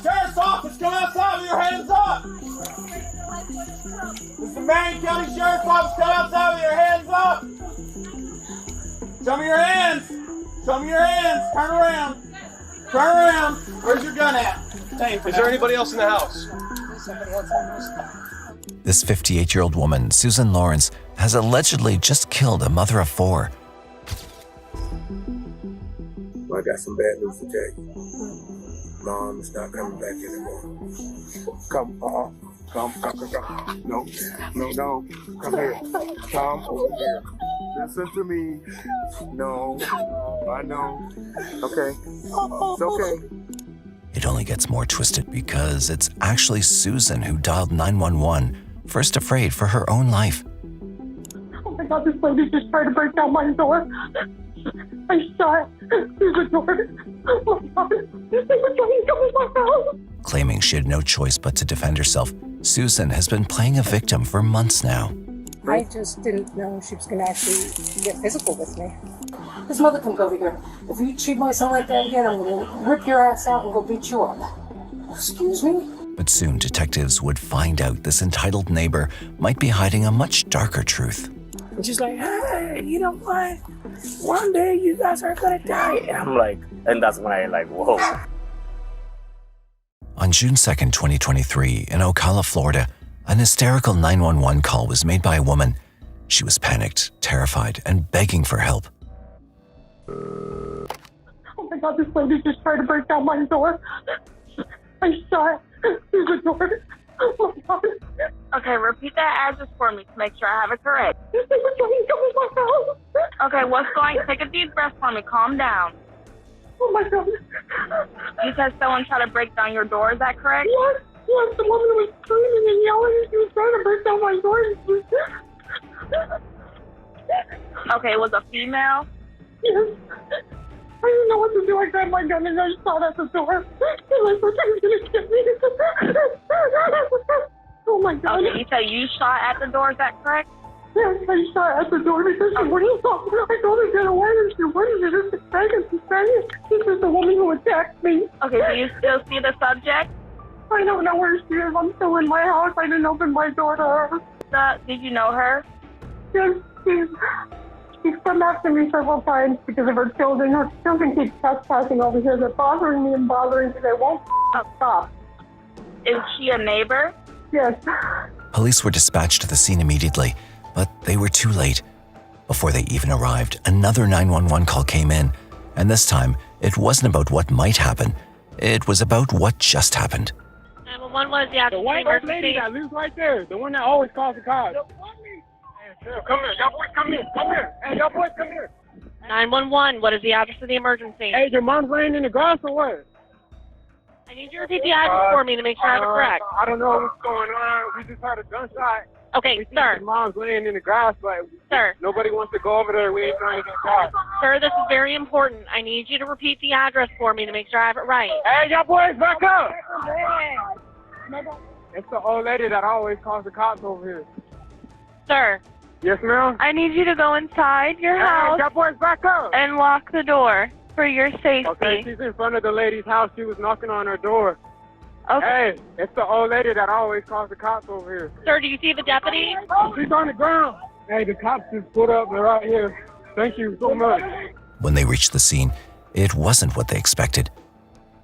Sheriff's office, come outside with your hands up! This is the Marion County Sheriff's Office, come outside with your hands up! Show me your hands! Show me your hands! Turn around! Turn around! Where's your gun at? Is there anybody else in the house? This 58-year-old woman, Susan Lawrence, has allegedly just killed a mother of 4. Well, I got some bad news to tell you. Mom is not coming back anymore. Come. No. Come here. Come over here. Listen to me. No. I know. Okay. It's okay. It only gets more twisted because it's actually Susan who dialed 911, first afraid for her own life. Oh my God, this lady just tried to break down my door. I saw it through the door. Oh my God, they were trying to come in my house. Claiming she had no choice but to defend herself, Susan has been playing a victim for months now. I just didn't know she was going to actually get physical with me. His mother can go over here. If you treat my son like that again, I'm going to rip your ass out and go beat you up. Excuse me? But soon detectives would find out this entitled neighbor might be hiding a much darker truth. And she's like, hey, you know what? One day you guys are going to die. And I'm like, and that's when I like, whoa. On June 2nd, 2023, in Ocala, Florida, an hysterical 911 call was made by a woman. She was panicked, terrified, and begging for help. Oh my God, this lady just tried to break down my door. I saw it through the door. Oh my God. Okay, repeat that address for me to make sure I have it correct. They were trying to come in my house. Okay, take a deep breath for me. Calm down. Oh my God. You said someone tried to break down your door, is that correct? Yes, the woman was screaming and yelling and she was trying to break down my door. Okay, it was a female? Yes. I didn't know what to do. I grabbed my gun and I shot at the door. And I thought she was going to get me. Oh my God. Okay, you said you shot at the door, is that correct? Yes, I shot at the door because she wouldn't stop. I told her to get away and she wouldn't. She's begging. This is the woman who attacked me. Okay, do you still see the subject? I don't know where she is. I'm still in my house. I didn't open my door to her. Did you know her? Yes, she's come after me several times because of her children. Her children keep trespassing over here. They're bothering me and bothering me. They won't stop. Is she a neighbor? Yes. Police were dispatched to the scene immediately, but they were too late. Before they even arrived, another 911 call came in, and this time, it wasn't about what might happen. It was about what just happened. 911 was the white old lady that lives right there, the one that always calls the cops. Come here, y'all boys, come here, come here. Hey, y'all boys, come here. 911, what is the address of the emergency? Hey, your mom's laying in the grass or what? I need you to repeat the address for me to make sure I have it correct. I don't know what's going on. We just heard a gunshot. Okay, We think sir. your mom's laying in the grass, but Sir. nobody wants to go over there. We ain't trying to get caught. Sir, this is very important. I need you to repeat the address for me to make sure I have it right. Hey, y'all boys, back up. It's the old lady that always calls the cops over here. Sir, Yes, ma'am? I need you to go inside your Hey, house y'all boys, back up. and lock the door for your safety. Okay, she's in front of the lady's house. She was knocking on her door. Okay. Hey, it's the old lady that always calls the cops over here. Sir, do you see the deputy? She's on the ground. Hey, the cops just put up. They're right here. Thank you so much. When they reached the scene, it wasn't what they expected.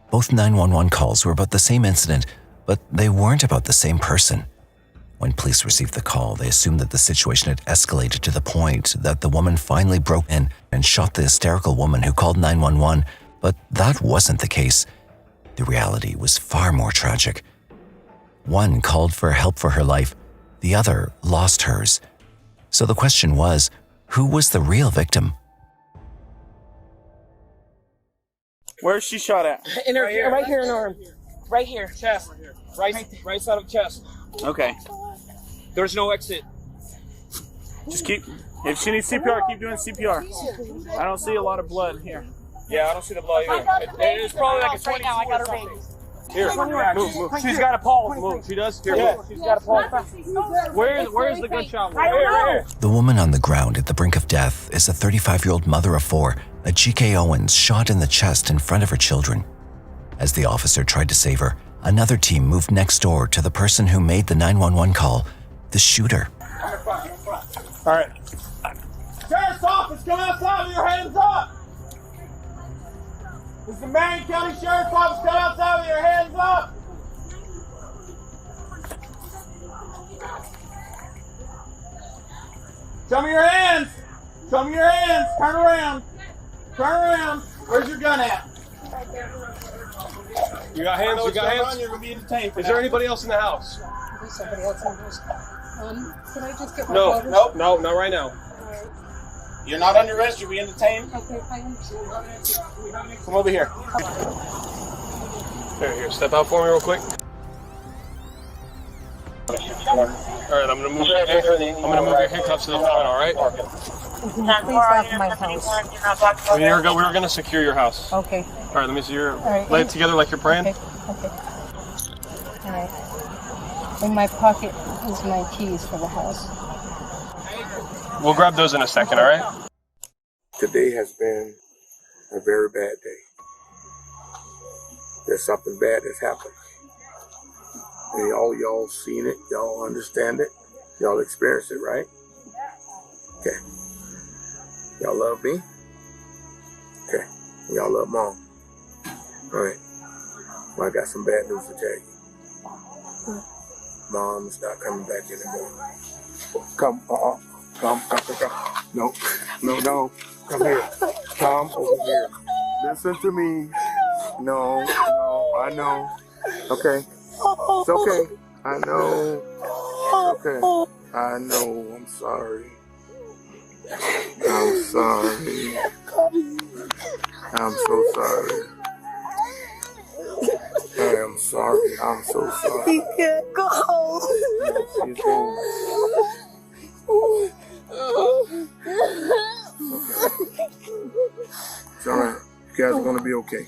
Both 911 calls were about the same incident, but they weren't about the same person. When police received the call, they assumed that the situation had escalated to the point that the woman finally broke in and shot the hysterical woman who called 911, but that wasn't the case. The reality was far more tragic. One called for help for her life, the other lost hers. So the question was, who was the real victim? Where's she shot at? In her, right here in her arm. Right here. Chest. Right side of chest. Okay. There's no exit. Just keep, if she needs CPR, keep doing CPR. I don't see a lot of blood here. Yeah, I don't see the blood either. It's probably like a 22 now. I got her or something. baby. Here, move. She's got a pulse. Move. She does? Here, Yeah. move. She's got a pulse. Where's the gunshot wound? Here. The woman on the ground at the brink of death is a 35-year-old mother of 4, a G.K. Owens, shot in the chest in front of her children. As the officer tried to save her, another team moved next door to the person who made the 911 call, the shooter. All right. Sheriff's office, come outside with your hands up! This is the Marion County Sheriff's Office, come outside with your hands up! Show me your hands! Show me your hands! Turn around! Turn around! Where's your gun at? You got hands? You got hands? You're gonna be detained. Is there anybody else in the house? There's somebody else in the house. Can I just get my No, daughter? Nope. no, not right now. You're not under arrest, you're being detained. Okay, I understand. Come over here. Here, step out for me real quick. All right, I'm gonna move your handcuffs to the front. All right. Please lock my house. We're gonna secure your house. All Okay. right, let me see your right. lay it together like you're praying. Okay. Okay. All right. In my pocket is my keys for the house. We'll grab those in a second. All right. Today has been a very bad day. There's something bad that's happened. And y'all seen it, y'all understand it, y'all experienced it, right? Okay. Y'all love me? Okay. Y'all love Mom? All right. Well, I got some bad news to tell you. Mom's not coming back anymore. Come. No. Come here. Come over here. Listen to me. No, I know. Okay. It's okay. I know. Okay. I know. I'm sorry. I'm sorry. I'm so sorry. I am sorry. I'm so sorry. You can't go. Yes, you can. It's all right. You guys are going to be okay.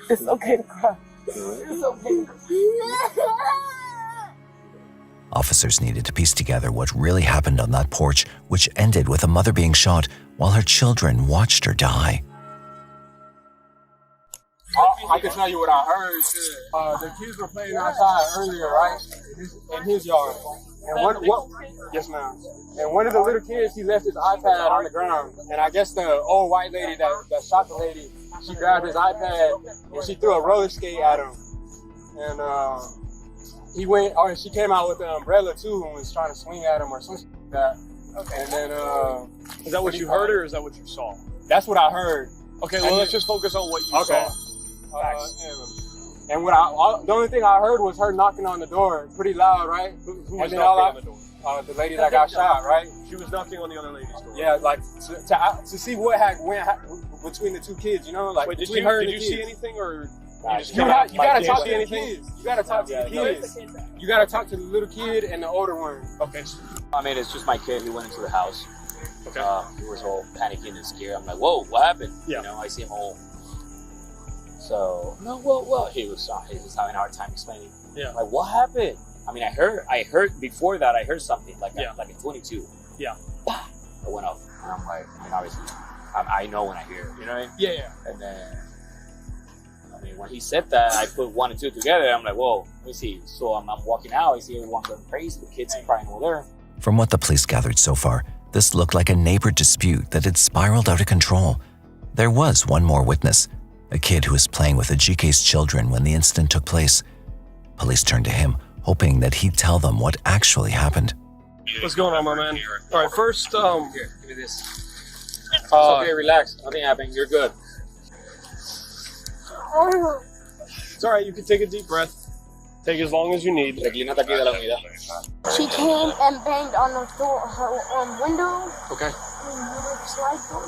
It's okay to cry. It's okay. Officers needed to piece together what really happened on that porch, which ended with a mother being shot while her children watched her die. I can tell you what I heard. The kids were playing outside earlier, right? In his yard. And yes, ma'am. And one of the little kids, he left his iPad on the ground. And I guess the old white lady that shot the lady, she grabbed his iPad and she threw a roller skate at him. And she came out with the umbrella too and was trying to swing at him or something like that. Okay. And then, is that what you heard or is that what you saw? That's what I heard. Okay, well, let's just focus on what you saw. And the only thing I heard was her knocking on the door pretty loud, right? Who was knocking on the door? The lady that got shot, right? She was knocking on the other lady's door. Yeah, like to see what went between the two kids, you know, like. Wait, did between her and you the see kids. anything or? You gotta talk to the kids. You gotta talk to the kids. You gotta talk to the little kid and the older one. Okay. I mean, it's just my kid who went into the house. Okay. He was all panicking and scared. I'm like, whoa, what happened? Yeah. You know, I see him all. So no, well, he was having a hard time explaining. Yeah. I'm like, what happened? I mean, I heard before that. I heard something like a 22. Yeah. Bah! It went off, and I'm like, I mean, obviously, I know when I hear it. You know what I mean? Yeah. And then, I mean, when he said that, I put 1 and 2 together. I'm like, whoa, let me see. So I'm walking out. I see everyone going crazy. The kids crying over there. From what the police gathered so far, this looked like a neighbor dispute that had spiraled out of control. There was one more witness, a kid who was playing with Ajike's children when the incident took place. Police turned to him, hoping that he'd tell them what actually happened. What's going on, my man? All right, first, Here, give me this. It's okay, relax. Nothing happened. You're good. it's all right. You can take a deep breath. Take as long as you need. Reclínate aquí de la unidad. She came and banged on the door, her window. Okay. Slide door.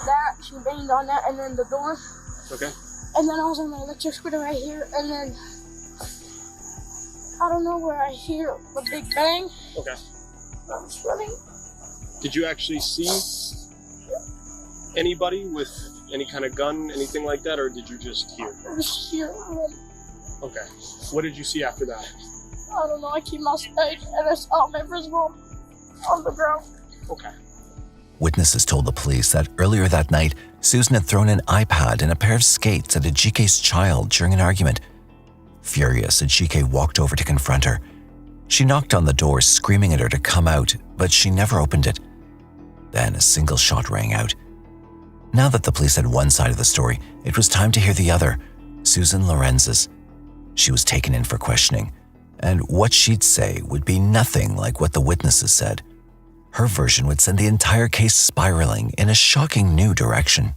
That, she banged on that, and then the door. Okay. And then I was on my electric scooter right here, and then I don't know where I hear the big bang. Okay. I was running. Did you actually see anybody with any kind of gun, anything like that, or did you just hear? I was here. Okay. What did you see after that? I don't know. I came outside and I saw my first mom on the ground. Okay. Witnesses told the police that earlier that night, Susan had thrown an iPad and a pair of skates at Ajike's child during an argument. Furious, Ajike walked over to confront her. She knocked on the door, screaming at her to come out, but she never opened it. Then a single shot rang out. Now that the police had one side of the story, it was time to hear the other, Susan Lorenz's. She was taken in for questioning, and what she'd say would be nothing like what the witnesses said. Her version would send the entire case spiraling in a shocking new direction.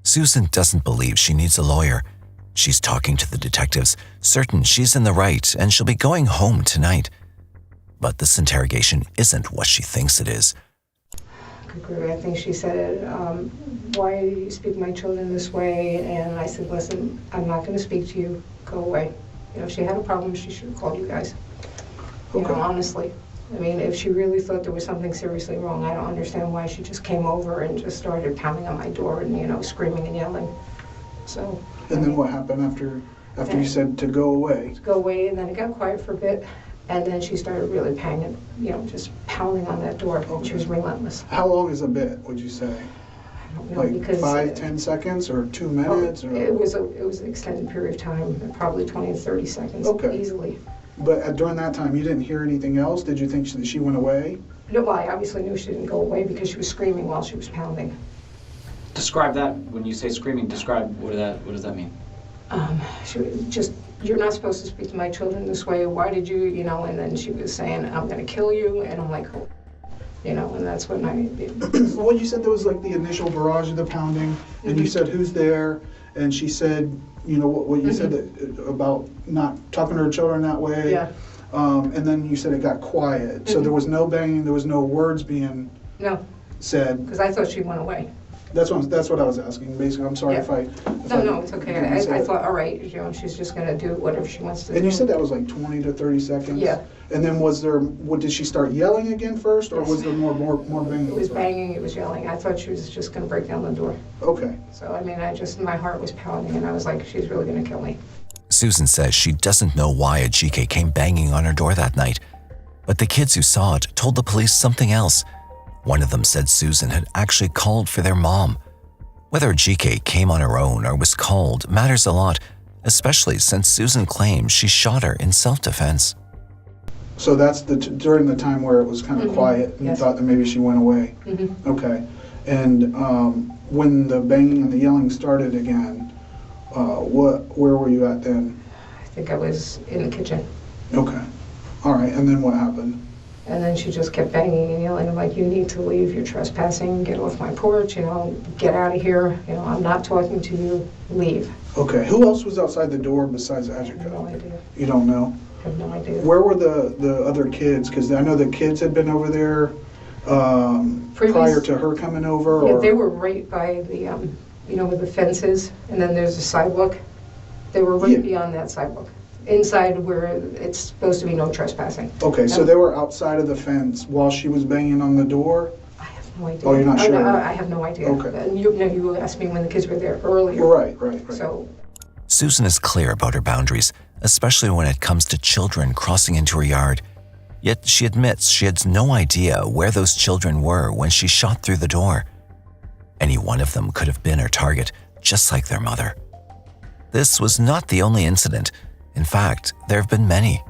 Susan doesn't believe she needs a lawyer. She's talking to the detectives, certain she's in the right and she'll be going home tonight. But this interrogation isn't what she thinks it is. I think she said, why do you speak to my children this way? And I said, listen, I'm not going to speak to you. Go away. You know, if she had a problem, she should have called you guys. You know, honestly. I mean, if she really thought there was something seriously wrong, I don't understand why she just came over and just started pounding on my door and, you know, screaming and yelling. So. And then what happened after you said to go away? To go away, and then it got quiet for a bit, and then she started really banging, you know, just pounding on that door. Okay. She was relentless. How long is a bit, would you say? I don't know, like because 5-10 seconds or 2 minutes? Or? It was an extended period of time, probably 20 to 30 seconds, easily. But during that time, you didn't hear anything else? Did you think she went away? No, well, I obviously knew she didn't go away because she was screaming while she was pounding. Describe that. When you say screaming, describe what does that mean? She was just, you're not supposed to speak to my children this way. Why did you, you know? And then she was saying, I'm going to kill you. And I'm like, oh. You know, and that's when Well, you said there was like the initial barrage of the pounding, and you said, who's there? And she said, you know, what you said about not talking to her children that way. Yeah. And then you said it got quiet. So there was no banging, there was no words being said. Because I thought she went away. That's what I was asking. Basically, I'm sorry if I. No, it's okay. I thought, all right, you know, she's just going to do whatever she wants to do. And you said that was like 20 to 30 seconds? Yeah. And then did she start yelling again first, or was there more banging? It was banging, it was yelling. I thought she was just going to break down the door. Okay. So, I mean, my heart was pounding, and I was like, she's really going to kill me. Susan says she doesn't know why Ajike came banging on her door that night, but the kids who saw it told the police something else. One of them said Susan had actually called for their mom. Whether Ajike came on her own or was called matters a lot, especially since Susan claims she shot her in self-defense. So that's during the time where it was kind of quiet, and you thought that maybe she went away. Okay. And when the banging and the yelling started again, where were you at then? I think I was in the kitchen. Okay. All right. And then what happened? And then she just kept banging and yelling. I'm like, you need to leave. You're trespassing. Get off my porch. You know, get out of here. You know, I'm not talking to you. Leave. Okay. Who else was outside the door besides Ajike? I have no idea. You don't know? I have no idea. Where were the other kids? Because I know the kids had been over there prior to her coming over. Yeah, they were right by the, you know, where the fence is, and then there's a sidewalk. They were right beyond that sidewalk. Inside where it's supposed to be no trespassing. Okay, so they were outside of the fence while she was banging on the door? I have no idea. Oh, you're not sure? I have no idea. Okay. You asked me when the kids were there earlier. Right. So. Susan is clear about her boundaries, especially when it comes to children crossing into her yard. Yet she admits she had no idea where those children were when she shot through the door. Any one of them could have been her target, just like their mother. This was not the only incident. In fact, there have been many.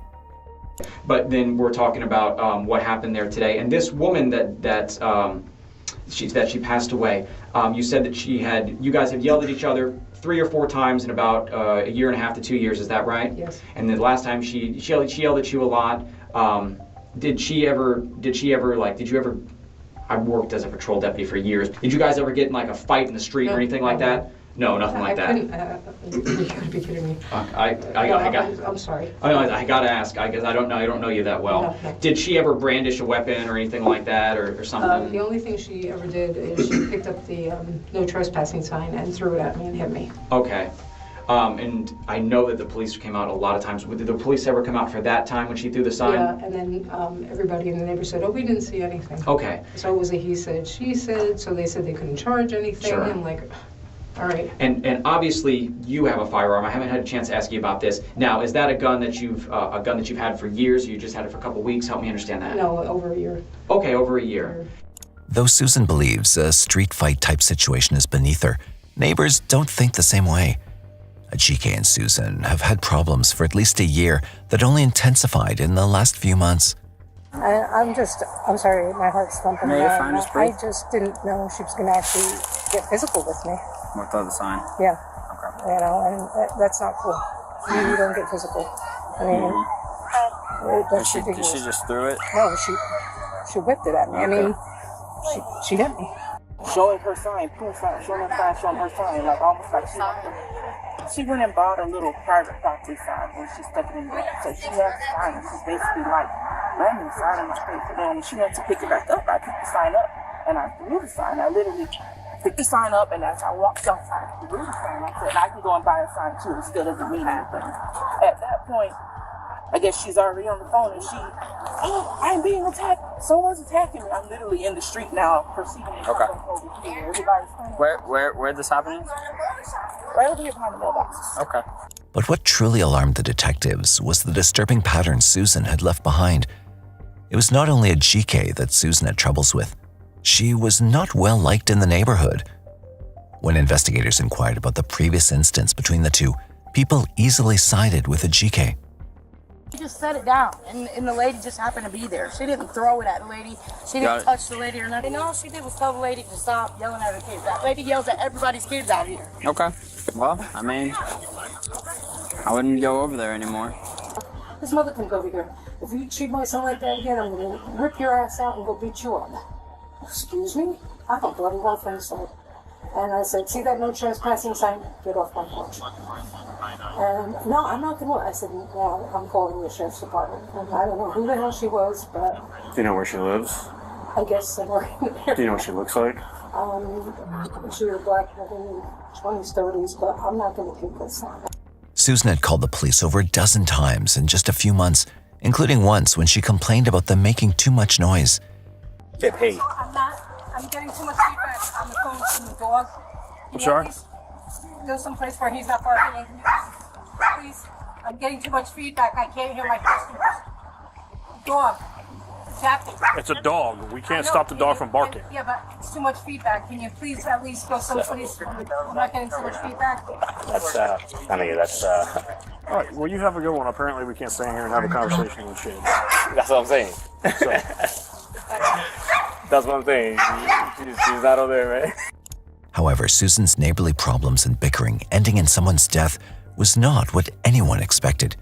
But then we're talking about what happened there today, and this woman that she passed away. You said that you guys have yelled at each other 3 or 4 times in about a year and a half to 2 years. Is that right? Yes. And the last time she yelled at you a lot. Did you ever? I've worked as a patrol deputy for years. Did you guys ever get in like a fight in the street or anything like that? No, nothing like that. You gotta be kidding me. I'm sorry. I gotta ask. I guess I don't know you that well. No. Did she ever brandish a weapon or anything like that, or something? The only thing she ever did is she picked up the no trespassing sign and threw it at me and hit me. Okay. And I know that the police came out a lot of times. Did the police ever come out for that time when she threw the sign? Yeah, and then everybody in the neighborhood said, oh, we didn't see anything. Okay. So it was a he said, she said, so they said they couldn't charge anything. Sure. I'm like, all right. And obviously you have a firearm. I haven't had a chance to ask you about this. Now, is that a gun that you've had for years, or you just had it for a couple weeks? Help me understand that. No, over a year. Okay, over a year. Though Susan believes a street fight type situation is beneath her, neighbors don't think the same way. GK and Susan have had problems for at least a year that only intensified in the last few months. I'm sorry, my heart's thumping. I just didn't know she was going to actually get physical with me. What the sign? Yeah. Okay. You know, and that's not cool. You don't get physical. I mean, that's ridiculous. She just threw it? No, she whipped it at me. Okay. I mean, she hit me. Showing her sign, showing her sign, like almost like she went and bought a little private property sign when she stuck it in there. So she has a sign and she's basically like ramming the sign in my face. And then when she went to pick it back up, I picked the sign up and I threw the sign. I literally picked the sign up, and as I walked outside, I threw the sign. I said, I can go and buy a sign too. It still doesn't mean anything. At that point, I guess she's already on the phone, and I'm being attacked. Someone's attacking me. I'm literally in the street now, proceeding to over here. Everybody's Where this happening? Right over here behind the mailbox. Okay. But what truly alarmed the detectives was the disturbing pattern Susan had left behind. It was not only a GK that Susan had troubles with. She was not well liked in the neighborhood. When investigators inquired about the previous instance between the two, people easily sided with a GK. She just set it down, and the lady just happened to be there. She didn't throw it at the lady. She didn't touch the lady or nothing. And all she did was tell the lady to stop yelling at her kids. That lady yells at everybody's kids out here. Okay. Well, I mean, I wouldn't go over there anymore. This mother can go over here. If you treat my son like that again, I'm going to rip your ass out and go beat you up. Excuse me? I don't bloody well from the side. And I said, see that no trespassing sign? Get off my porch. And no, I'm not going to. I said, no, I'm calling the sheriff's department. And I don't know who the hell she was, but... Do you know where she lives? I guess somewhere in there. Do you know what she looks like? She was black, I think, 20s, 30s, but I'm not going to take this. Susan had called the police over a dozen times in just a few months, including once when she complained about them making too much noise. Get paid. I'm getting too much feedback on the phone from the dog. I'm sorry? Go someplace where he's not barking. Please, I'm getting too much feedback. I can't hear my customers. Dog, tapping. It's a dog. We can't stop the dog from barking. Yeah, but it's too much feedback. Can you please at least go someplace? I'm not getting too much feedback. That's, all right, well, you have a good one. Apparently, we can't stand here and have a conversation with shit. That's what I'm saying. So. That's what I'm saying. She's not over there, right? However, Susan's neighborly problems and bickering ending in someone's death was not what anyone expected.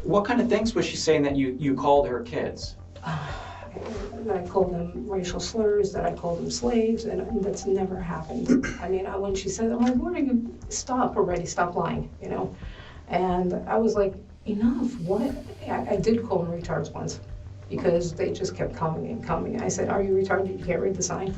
What kind of things was she saying that you called her kids? That I called them racial slurs, that I called them slaves, and that's never happened. I mean, when she said, I'm like, what are you, stop already, stop lying, you know? And I was like, enough, what? I did call them retards once, because they just kept coming and coming. I said, are you retarded? You can't read the sign.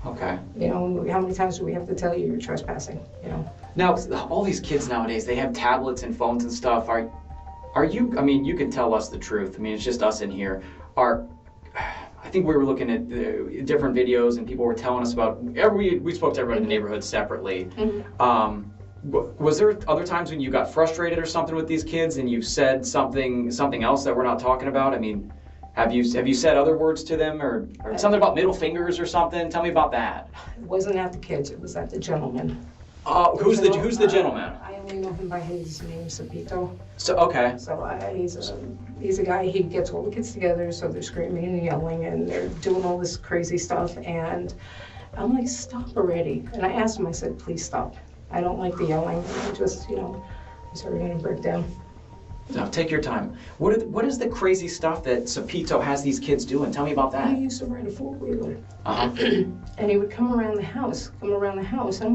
Okay. You know, how many times do we have to tell you you're trespassing, you know? Now, all these kids nowadays, they have tablets and phones and stuff. Are you, I mean, you can tell us the truth. I mean, it's just us in here. I think we were looking at the different videos and people were telling us about, we spoke to everybody in the neighborhood separately. Mm-hmm. Was there other times when you got frustrated or something with these kids and you said something else that we're not talking about? I mean, have you said other words to them or something about middle fingers or something? Tell me about that. It wasn't at the kids, it was at the gentleman. Who's the gentleman? I only know him by his name, Sapito. So, okay. So he's a guy, he gets all the kids together, so they're screaming and yelling and they're doing all this crazy stuff, and I'm like, stop already. And I asked him, I said, please stop. I don't like the yelling. I just, you know, I'm sorry, gonna break down. No, take your time. What is the crazy stuff that Sapito has these kids doing? Tell me about that. He used to ride a four-wheeler. Uh-huh. And he would come around the house. And I'm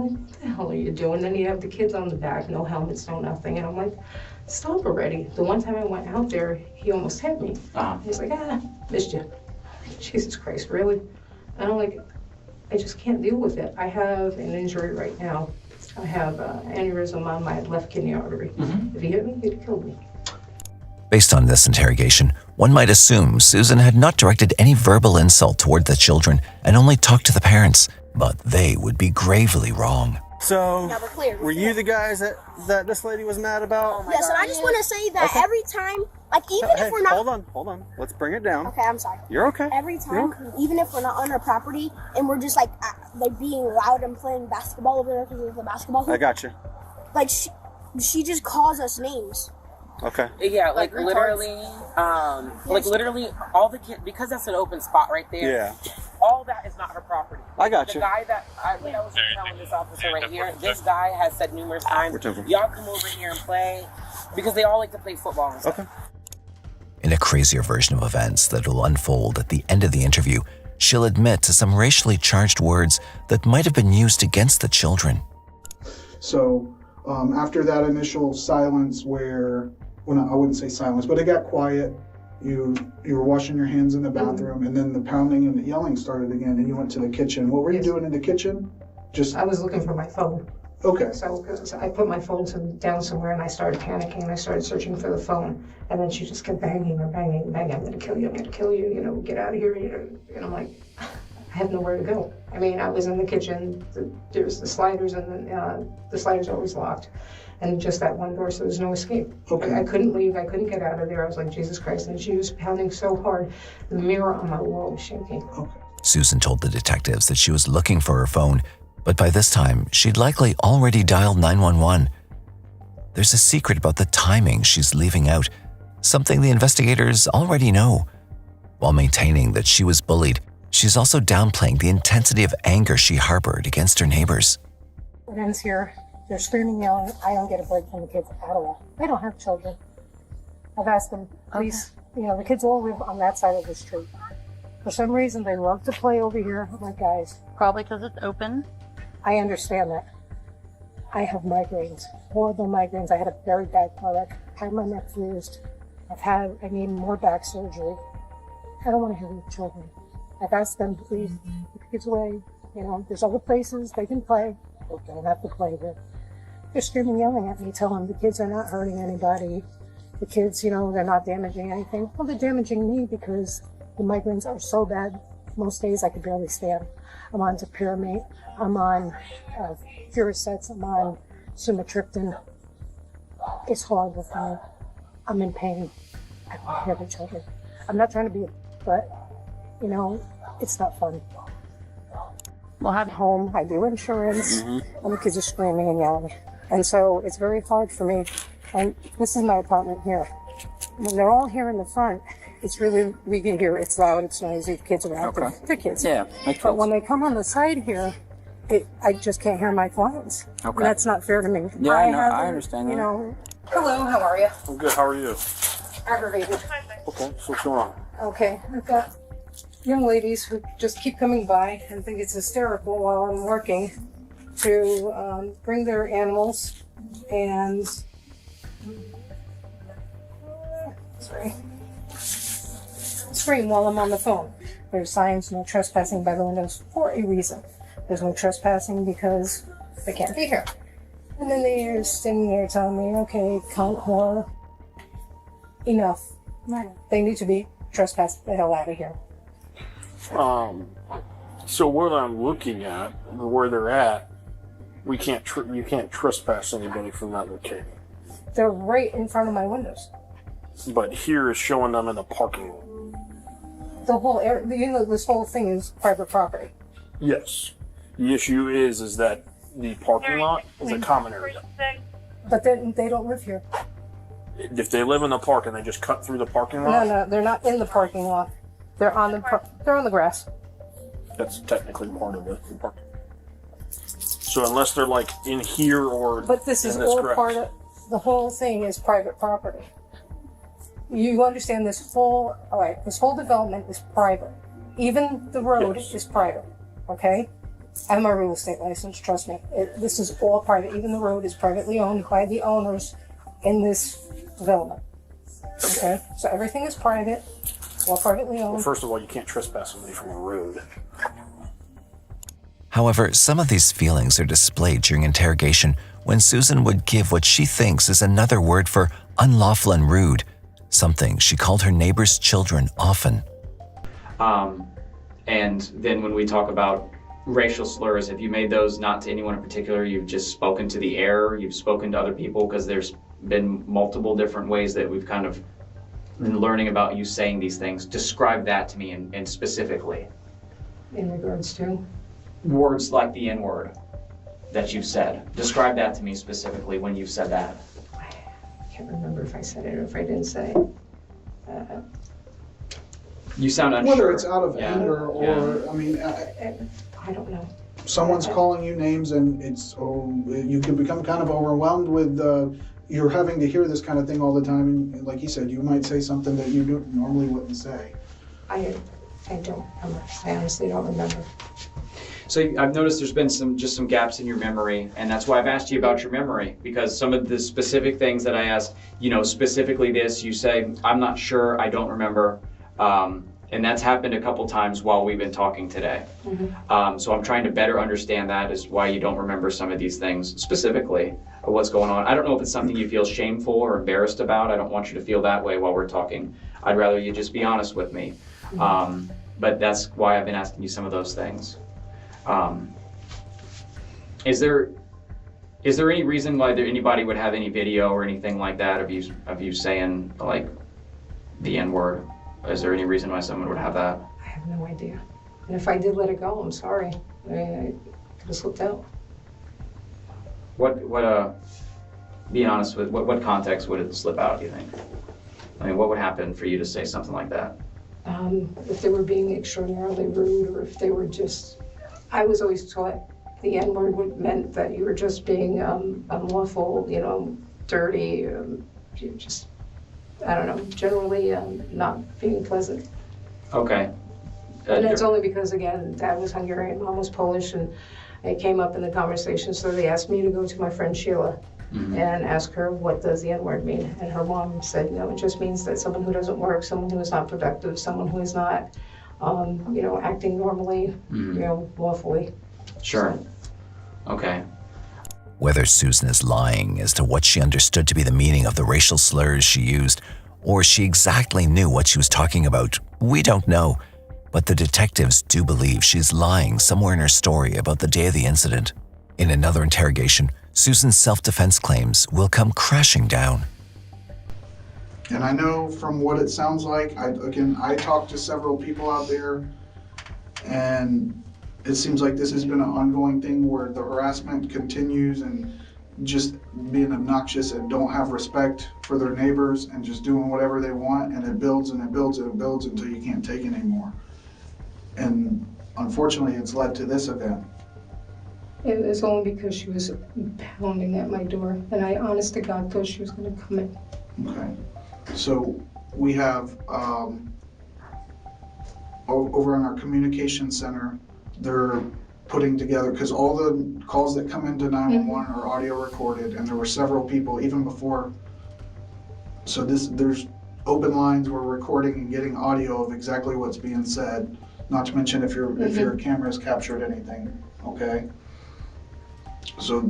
like, what the hell are you doing? Then he'd have the kids on the back, no helmets, no nothing. And I'm like, stop already. The one time I went out there, he almost hit me. Uh-huh. He's like, missed you. Jesus Christ, really? And I'm like, I just can't deal with it. I have an injury right now. I have an aneurysm on my left kidney artery. Mm-hmm. If he hit me, he'd kill me. Based on this interrogation, one might assume Susan had not directed any verbal insult toward the children and only talked to the parents, but they would be gravely wrong. So, Yeah, we're clear. were you the guys that this lady was mad about? Yes, and I just want to say that Okay. every time, like even Hey, if we're not. hold on. Let's bring it down. Okay, I'm sorry. You're okay. Every You're time, even if we're not on her property and we're just like being loud and playing basketball over there because there's the basketball hoop. I got you. Like she just calls us names. Okay. Yeah, like Like literally, like literally all the kids, because that's an open spot right there. Yeah. All that is not her property. I got The you. guy that I was telling this officer right here, this guy has said numerous times, We're talking. y'all come over here and play, because they all like to play football and stuff. Okay. In a crazier version of events that will unfold at the end of the interview, she'll admit to some racially charged words that might have been used against the children. So after that initial silence where, well, I wouldn't say silence, but it got quiet, you were washing your hands in the bathroom, and then the pounding and the yelling started again, and you went to the kitchen. What were you doing in the kitchen? Just I was looking for my phone. Okay. So I put my phone down somewhere and I started panicking and I started searching for the phone. And then she just kept banging and banging and banging. I'm gonna kill you, you know, get out of here. You know. And I'm like, I have nowhere to go. I mean, I was in the kitchen, there's the sliders and the sliders are always locked. And just that one door, so there's no escape. Okay. I couldn't leave, I couldn't get out of there. I was like, Jesus Christ. And she was pounding so hard, the mirror on my wall was shaking. Okay. Susan told the detectives that she was looking for her phone, but by this time, she'd likely already dialed 911. There's a secret about the timing she's leaving out, something the investigators already know. While maintaining that she was bullied, she's also downplaying the intensity of anger she harbored against her neighbors. It ends here. They're screaming, yelling. I don't get a break from the kids at all. They don't have children. I've asked them, please, you know, the kids all live on that side of the street. For some reason, they love to play over here. I'm like, guys. Probably because it's open. I understand that. I have migraines, horrible migraines. I had a very bad car wreck. I had my neck fused. I need more back surgery. I don't want to have any children. I've asked them, please, keep the kids away. You know, there's other places they can play. They don't have to play here. They're screaming, yelling at me, telling the kids are not hurting anybody. The kids, you know, they're not damaging anything. Well, they're damaging me because the migraines are so bad. Most days I could barely stand. I'm on Topiramate. I'm on Furosets. I'm on Sumatriptan. It's horrible for me. I'm in pain. I don't have any children. I'm not trying to be, but, you know, it's not fun. Well, I'm home. I do insurance, and the kids are screaming and yelling. And so it's very hard for me. And this is my apartment here. When they're all here in the front, it's really, we can hear it's loud, it's noisy, the kids are active. Okay. They're kids. Yeah, makes But sense. when they come on the side here, I just can't hear my clients. Okay. And that's not fair to me. Yeah, I know. have, I understand You that. know. Hello, how are you? I'm good. How are you? Aggravated. Okay. So what's going on? Okay, I've got young ladies who just keep coming by and think it's hysterical while I'm working to bring their animals and scream while I'm on the phone. There's signs, no trespassing by the windows for a reason. There's no trespassing because they can't be here. And then they're standing there telling me, okay, cunt, whore, enough. They need to be trespassed the hell out of here. So what I'm looking at, where they're at, you can't trespass anybody from that location. They're right in front of my windows. But here is showing them in the parking lot. The whole area, you know, this whole thing is private property. Yes. The issue is that the parking lot is a common area. But then they don't live here. If they live in the park and they just cut through the parking lot, No, they're not in the parking lot. They're on the grass. that's technically part of the parking. So unless they're like in here or But this is in this all grass. part of, the whole thing is private property. You understand this whole development is private. Even the road is private, okay? I have my real estate license, trust me. This is all private. Even the road is privately owned by the owners in this development. Okay? So everything is private, all privately owned. Well, first of all, you can't trespass somebody from a road. However, some of these feelings are displayed during interrogation when Susan would give what she thinks is another word for unlawful and rude, something she called her neighbors' children often. And then when we talk about racial slurs, have you made those not to anyone in particular? You've just spoken to the air, you've spoken to other people, because there's been multiple different ways that we've kind of been learning about you saying these things. Describe that to me and specifically. In regards to? Words like the N-word that you've said. Describe that to me specifically when you've said that. I can't remember if I said it or if I didn't say it. You sound unsure. Whether it's out of anger or, I mean, I don't know. Someone's calling you names and you can become kind of overwhelmed with, you're having to hear this kind of thing all the time. And like you said, you might say something that you normally wouldn't say. I don't remember. I honestly don't remember. So I've noticed there's been some gaps in your memory, and that's why I've asked you about your memory, because some of the specific things that I asked, specifically this, you say, I'm not sure, I don't remember. And that's happened a couple times while we've been talking today. Mm-hmm. So I'm trying to better understand that is why you don't remember some of these things specifically, or what's going on. I don't know if it's something you feel shameful or embarrassed about. I don't want you to feel that way while we're talking. I'd rather you just be honest with me. Mm-hmm. But that's why I've been asking you some of those things. Is there any reason why anybody would have any video or anything like that of you saying like the N-word? Is there any reason why someone would have that? I have no idea. And if I did let it go, I'm sorry. I could have slipped out. Being honest with, what context would it slip out, do you think? I mean, what would happen for you to say something like that? If they were being extraordinarily rude, or if they were just, I was always taught the N-word meant that you were just being unlawful, dirty, just, I don't know, generally not being pleasant. Okay. And it's only because, again, Dad was Hungarian, Mom was Polish, and it came up in the conversation, so they asked me to go to my friend Sheila and ask her, what does the N-word mean? And her mom said, it just means that someone who doesn't work, someone who is not productive, someone who is not, acting normally, lawfully. Sure. Okay. Whether Susan is lying as to what she understood to be the meaning of the racial slurs she used, or she exactly knew what she was talking about, we don't know. But the detectives do believe she's lying somewhere in her story about the day of the incident. In another interrogation, Susan's self-defense claims will come crashing down. And I know from what it sounds like, I talked to several people out there, and it seems like this has been an ongoing thing where the harassment continues and just being obnoxious and don't have respect for their neighbors and just doing whatever they want, and it builds and it builds and it builds until you can't take it anymore. And unfortunately, it's led to this event. It was only because she was pounding at my door, and I, honest to God, thought she was going to come in. Okay. So we have, over in our communication center, they're putting together, because all the calls that come into 911 are audio recorded, and there were several people even before. So there's open lines, we're recording and getting audio of exactly what's being said. Not to mention if your camera's captured anything, okay? So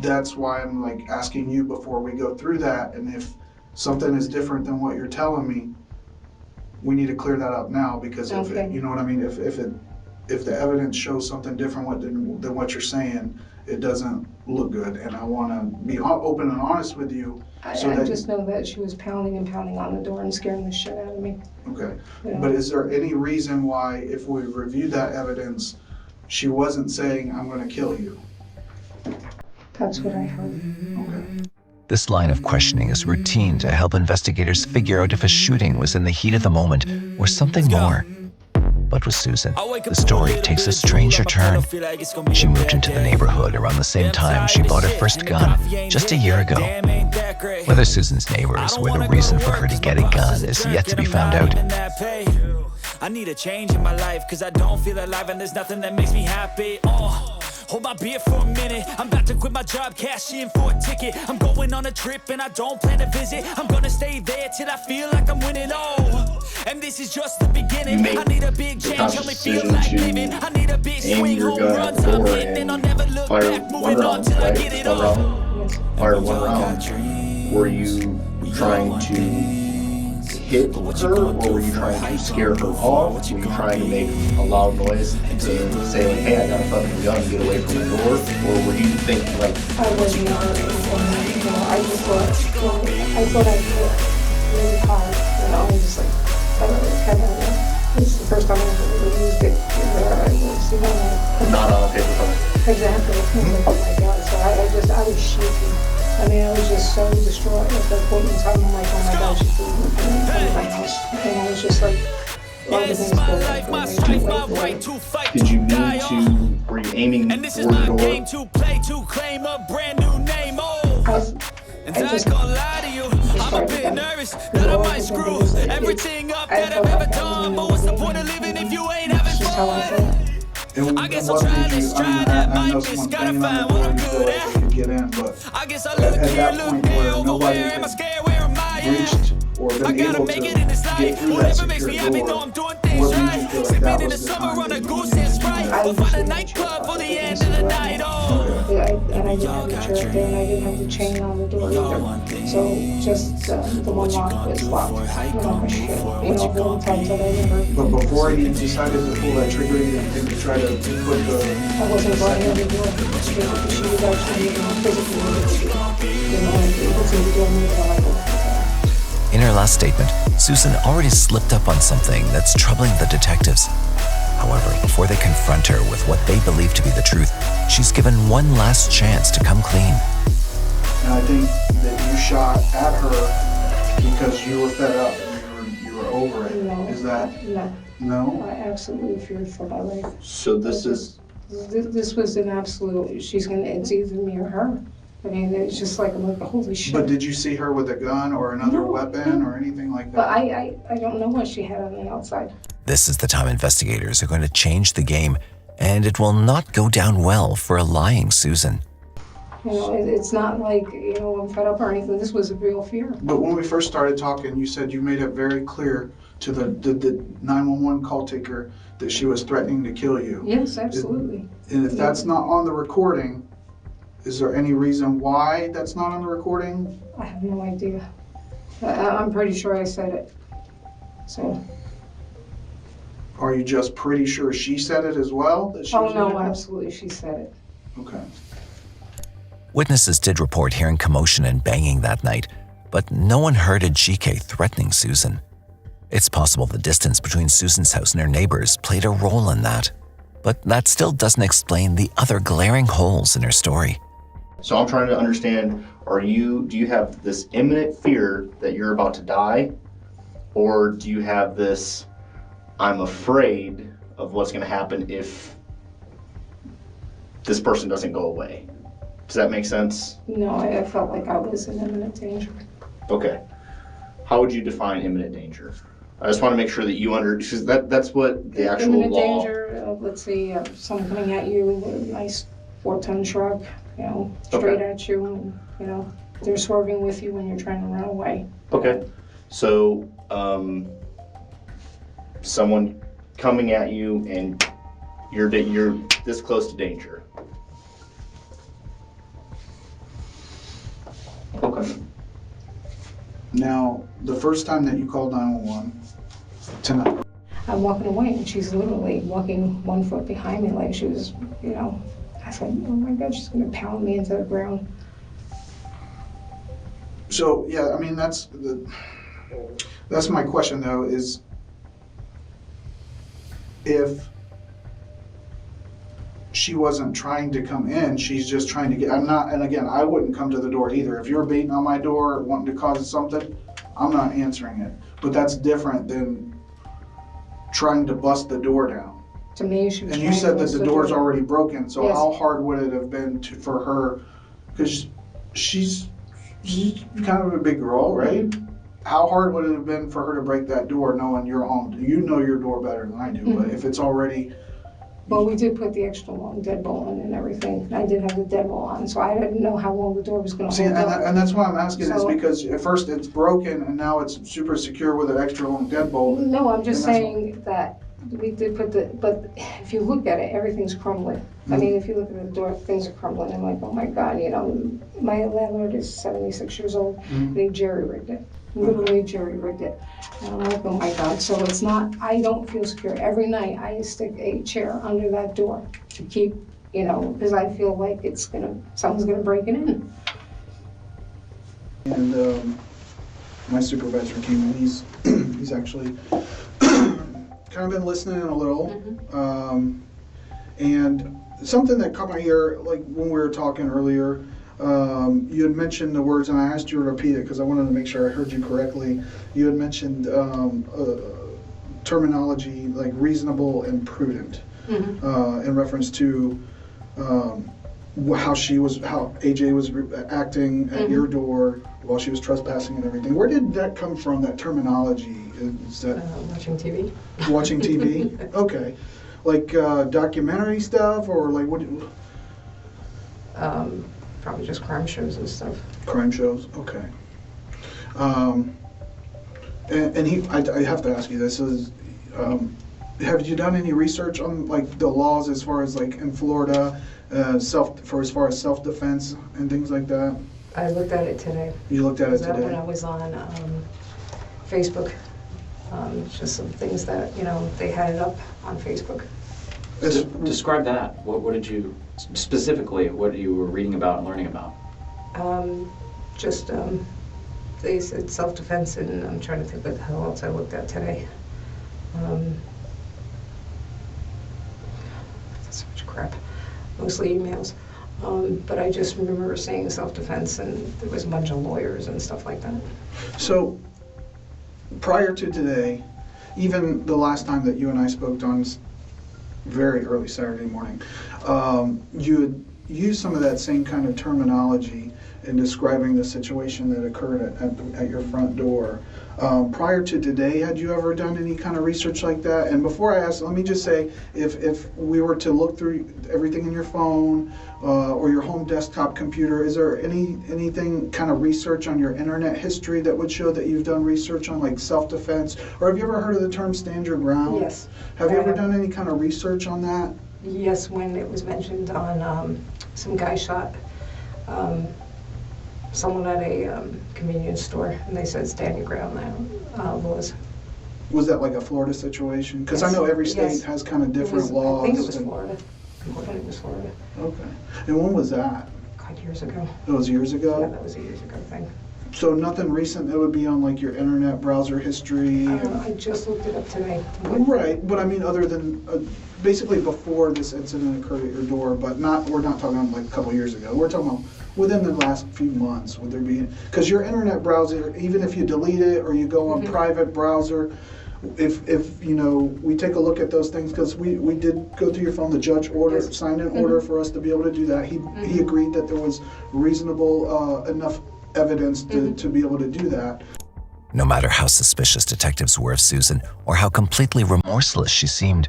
that's why I'm like asking you before we go through that, and if something is different than what you're telling me, we need to clear that up now, because if it, you know what I mean, if the evidence shows something different than what you're saying, it doesn't look good, and I want to be open and honest with you. I just know that she was pounding and pounding on the door and scaring the shit out of me. Okay. But is there any reason why, if we reviewed that evidence, she wasn't saying, I'm going to kill you? That's what I heard. Okay. This line of questioning is routine to help investigators figure out if a shooting was in the heat of the moment or something more. But with Susan, the story takes a stranger turn. She moved into the neighborhood around the same time she bought her first gun, just a year ago. Whether Susan's neighbors were the reason for her to get a gun is yet to be found out. I need a change in my life, cause I don't feel alive and there's nothing that makes me happy. Hold my beer for a minute. I'm about to quit my job, cash in for a ticket. I'm going on a trip and I don't plan to visit. I'm gonna stay there till I feel like I'm winning. And this is just the beginning. I need a big change, help me feel like living. I need a big swing, home runs I'm hitting, and I'll never look back. Moving on till I get it all. Fire one round. Were you trying to hit her, or were you trying to scare her off? Were you trying to make a loud noise to say like, hey, I got a fucking gun, get away from the door? Or were you thinking like... I wasn't I just thought, I thought I hit really hard, I was just like, I don't know, kind of, this is the first time I ever really used it, where I was, Not on a paper cut. Exactly. Oh my God. So I was shaking. I mean, I was just so distraught at that point in time. I'm like, oh my God, she's leaving from my house. And I was just like, everything's good. Did you mean to, were you aiming for the door? To play to claim a brand new name. And I ain't gonna lie to you, I'm a bit nervous that I might screw everything up that I've ever done. But what's the point of living if you ain't having fun? I guess I'll try this, try that, might miss, gotta find what I'm good at. Get in, but I guess I look here, look there, over where am I scared, where am I at? I gotta make it in this life, whatever makes me happy, know I'm doing things right. Sipping in the summer on a goose and Sprite, we'll find a nightclub for the end of the night, And I didn't have the chair there, and I didn't have the chain on the door either. So just the one lock was locked. The one time that I never... But before you decided to pull that trigger, you didn't think to try to put the... I wasn't going in the door. She was actually physically able to do me. In her last statement, Susan already slipped up on something that's troubling the detectives. However, before they confront her with what they believe to be the truth, she's given one last chance to come clean. And I think that you shot at her because you were fed up and you were over it. No. Is that... No. No? I absolutely feared for my life. So this is... This was an absolute, it's either me or her. I mean, it's just like, I'm like, holy shit. But did you see her with a gun or another weapon or anything like that? But I don't know what she had on the outside. This is the time investigators are going to change the game, and it will not go down well for a lying Susan. It's not like, I'm fed up or anything. This was a real fear. But when we first started talking, you said you made it very clear to the 911 call taker that she was threatening to kill you. Yes, absolutely. And if that's not on the recording, is there any reason why that's not on the recording? I have no idea. I'm pretty sure I said it. So. Are you just pretty sure she said it as well? That she was no, absolutely, she said it. Okay. Witnesses did report hearing commotion and banging that night, but no one heard Ajike threatening Susan. It's possible the distance between Susan's house and her neighbors played a role in that, but that still doesn't explain the other glaring holes in her story. So I'm trying to understand, do you have this imminent fear that you're about to die? Or do you have this, I'm afraid of what's gonna happen if this person doesn't go away? Does that make sense? No, I felt like I was in imminent danger. Okay. How would you define imminent danger? I just want to make sure that you because that's what the actual imminent law... danger, let's say someone coming at you with a nice 4-ton truck, straight at you, and, they're swerving with you when you're trying to run away. Okay. So, someone coming at you and you're this close to danger. Okay. Now, the first time that you called 911, tonight. I'm walking away and she's literally walking 1 foot behind me like she was, I said, oh my God, she's gonna pound me into the ground. So, yeah, I mean, that's my question though, is if she wasn't trying to come in, she's just trying to get, and again, I wouldn't come to the door either. If you're beating on my door, wanting to cause something, I'm not answering it. But that's different than trying to bust the door down. To me, she was. And you said that the door's already broken, so yes. How hard would it have been for her? Because she's kind of a big girl, right? Mm-hmm. How hard would it have been for her to break that door knowing you're home? You know your door better than I do, mm-hmm. But if it's already... Well, we did put the extra long deadbolt on and everything. I did have the deadbolt on, so I didn't know how long the door was going to hold up. And that's why I'm asking is because at first it's broken and now it's super secure with an extra long deadbolt. No, I'm just saying that we did put but if you look at it, everything's crumbling. Mm-hmm. I mean, if you look at the door, things are crumbling. I'm like, oh my God, my landlord is 76 years old, mm-hmm. and he jerry-rigged it. Literally jerry-rigged it. And I'm like, oh my God. So it's not, I don't feel secure. Every night I stick a chair under that door to keep, because I feel like someone's gonna break it in. And my supervisor came in. He's actually kind of been listening in a little. And something that caught my ear, like when we were talking earlier, you had mentioned the words, and I asked you to repeat it because I wanted to make sure I heard you correctly. You had mentioned terminology like reasonable and prudent in reference to how AJ was acting at your door while she was trespassing and everything. Where did that come from, that terminology? Is that watching TV. Watching TV? Okay. Like documentary stuff, or like what? Probably just crime shows and stuff. Crime shows, okay. And I have to ask you this: have you done any research on like the laws as far as like in Florida, as far as self-defense and things like that? I looked at it today. You looked at it today? When I was on Facebook. Just some things that, they had it up on Facebook. Describe that. What did you, specifically, what you were reading about and learning about? They said self-defense, and I'm trying to think what the hell else I looked at today. So much crap. Mostly emails. But I just remember saying self-defense, and there was a bunch of lawyers and stuff like that. So, prior to today, even the last time that you and I spoke on very early Saturday morning, you had used some of that same kind of terminology in describing the situation that occurred at your front door. Prior to today, had you ever done any kind of research like that? And before I ask, let me just say, if we were to look through everything in your phone or your home desktop computer, is there anything kind of research on your internet history that would show that you've done research on like self-defense? Or have you ever heard of the term stand your ground? Yes. Have you ever done any kind of research on that? Yes, when it was mentioned on some guy shot someone at a convenience store, and they said stand your ground now laws. Was that like a Florida situation? Because Yes. I know every state has kind of different laws. I think it was Florida. I'm hoping it was Florida. Okay. And when was that? God, years ago. It was years ago? Yeah, that was a years ago thing. So nothing recent that would be on like your internet browser history? I just looked it up today. Right, but I mean other than basically before this incident occurred at your door, but we're not talking about like a couple years ago. We're talking about within the last few months. Would there be, because your internet browser, even if you delete it or you go on private browser, if we take a look at those things, because we did go through your phone, the judge signed an order for us to be able to do that. He agreed that there was reasonable enough evidence to be able to do that. No matter how suspicious detectives were of Susan or how completely remorseless she seemed,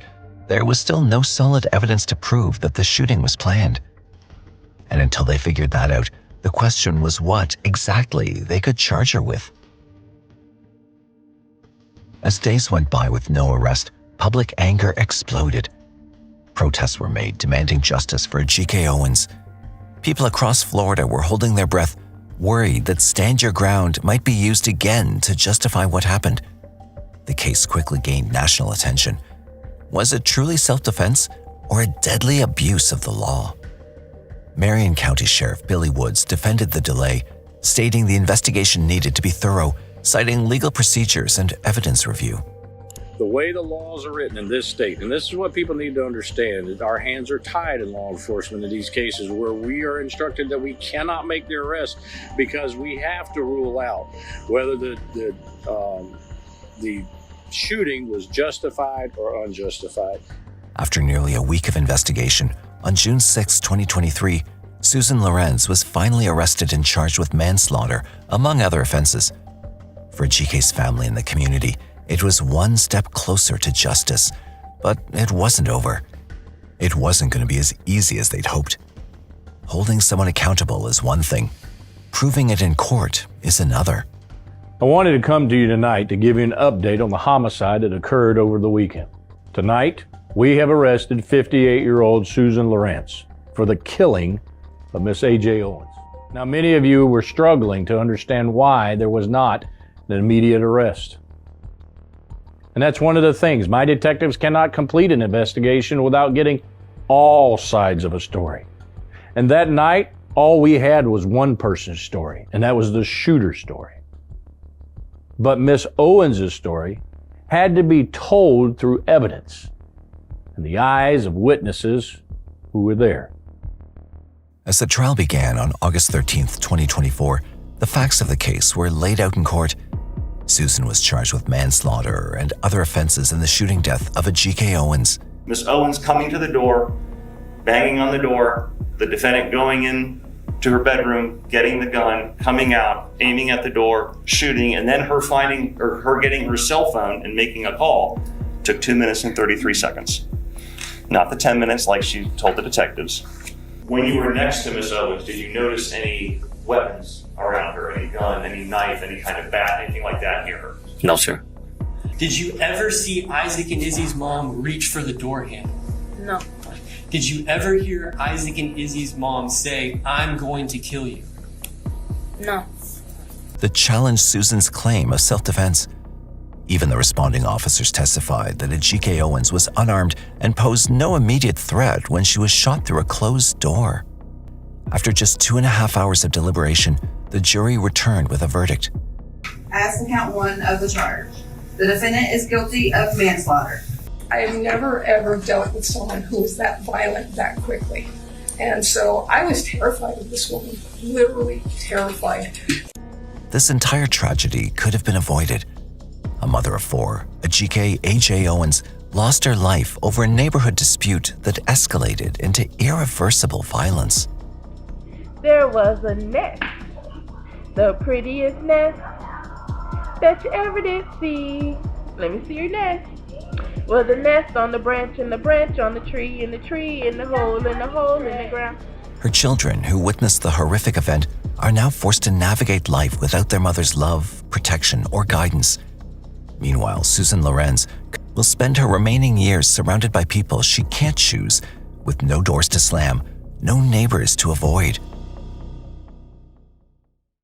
there was still no solid evidence to prove that the shooting was planned. And until they figured that out, the question was what exactly they could charge her with. As days went by with no arrest, public anger exploded. Protests were made demanding justice for G.K. Owens. People across Florida were holding their breath, worried that stand your ground might be used again to justify what happened. The case quickly gained national attention. Was it truly self-defense or a deadly abuse of the law? Marion County Sheriff Billy Woods defended the delay, stating the investigation needed to be thorough, citing legal procedures and evidence review. The way the laws are written in this state, and this is what people need to understand, that our hands are tied in law enforcement in these cases where we are instructed that we cannot make the arrest because we have to rule out whether the shooting was justified or unjustified. After nearly a week of investigation, on June 6, 2023, Susan Lorenz was finally arrested and charged with manslaughter, among other offenses. For GK's family and the community, it was one step closer to justice, but it wasn't over. It wasn't going to be as easy as they'd hoped. Holding someone accountable is one thing. Proving it in court is another. I wanted to come to you tonight to give you an update on the homicide that occurred over the weekend. Tonight, we have arrested 58-year-old Susan Lorenz for the killing of Miss A.J. Owens. Now, many of you were struggling to understand why there was not an immediate arrest. And that's one of the things. My detectives cannot complete an investigation without getting all sides of a story. And that night, all we had was one person's story, and that was the shooter's story. But Miss Owens' story had to be told through evidence in the eyes of witnesses who were there. As the trial began on August 13th, 2024, the facts of the case were laid out in court. Susan was charged with manslaughter and other offenses in the shooting death of a G.K. Owens. Miss Owens coming to the door, banging on the door, the defendant going in to her bedroom, getting the gun, coming out, aiming at the door, shooting, and then her getting her cell phone and making a call took 2 minutes and 33 seconds. Not the 10 minutes like she told the detectives. When you were next to Miss Owens, did you notice any weapons around her? Any gun, any knife, any kind of bat, anything like that near her? No, sir. Did you ever see Isaac and Izzy's mom reach for the door handle? No. Did you ever hear Isaac and Izzy's mom say, "I'm going to kill you"? No. that challenged Susan's claim of self-defense. Even the responding officers testified that a G.K. Owens was unarmed and posed no immediate threat when she was shot through a closed door. After just 2.5 hours of deliberation, the jury returned with a verdict. As to count one of the charge, the defendant is guilty of manslaughter. I have never ever dealt with someone who was that violent that quickly. And so I was terrified of this woman, literally terrified. This entire tragedy could have been avoided. A mother of 4, a G.K. A.J. Owens, lost her life over a neighborhood dispute that escalated into irreversible violence. There was a nest, the prettiest nest that you ever did see. Let me see your nest. Was a nest on the branch, and the branch on the tree, and the tree in the hole, and the hole in the ground. Her children, who witnessed the horrific event, are now forced to navigate life without their mother's love, protection, or guidance. Meanwhile, Susan Lorenz will spend her remaining years surrounded by people she can't choose, with no doors to slam, no neighbors to avoid.